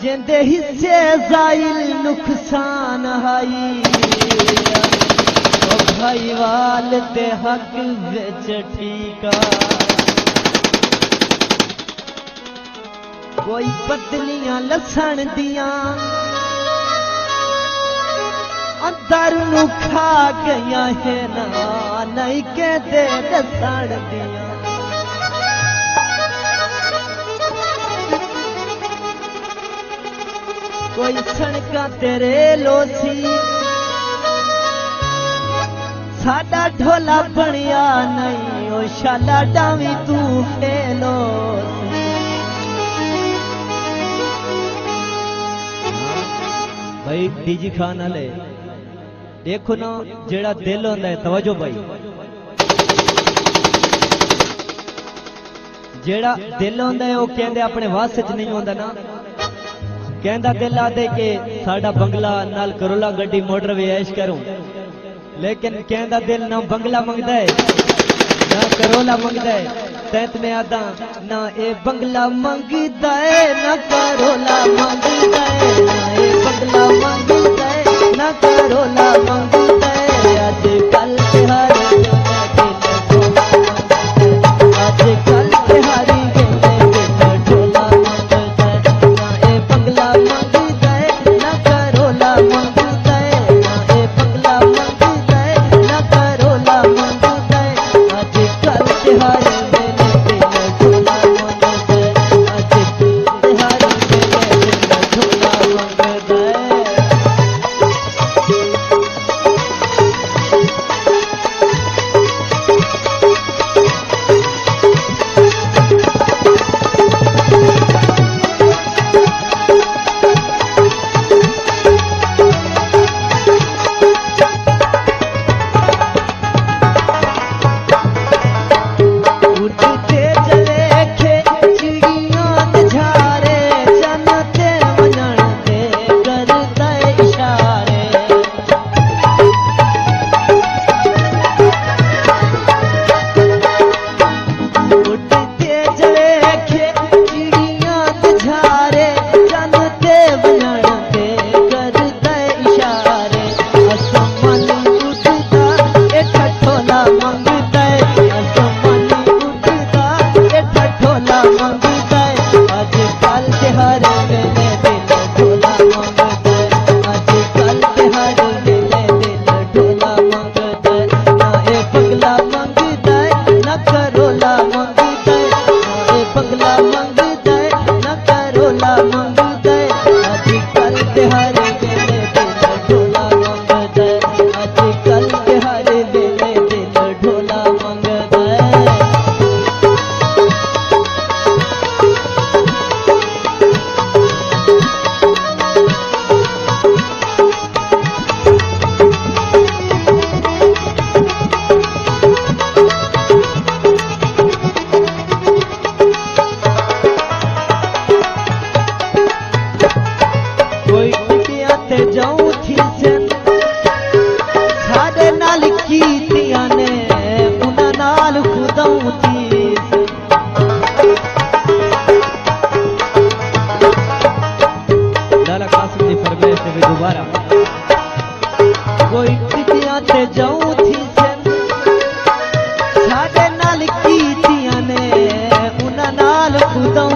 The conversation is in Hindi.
जिंदे हिस्से जाइल नुकसान हाई ओ भाई वाल ते हक विच ठीका कोई पत्नियां लसन दियां अंदर नु खा गया है ना नहीं के दे दसन दियां कोई सड़का तेरे लोसी साडा ढोला बनिया नहीं ओ शाला डावी तू फेलो भाई डीजी खान वाले देखो ना जेड़ा दिल होंदा है तवज्जो भाई जेड़ा दिल होंदा है वो कहंदे अपने वास च नहीं होंदा ना कहंदा दिल आदे के साडा बंगला नाल करोला गड्डी मोटर वे ऐश करूं लेकिन कहंदा दिल ना बंगला मंगदा है ना करोला मंगदा है तैत में आदा ना ए बंगला मंगदा है ना करोला मंगदा है ना ए बंगला मंगदा है ना करोला मंगदा है आजकल तिहार आजकल तिहारी कोई टिकिया ते जाऊं थी साडे नाल कीतियां ने उन्हां नाल खुदाऊं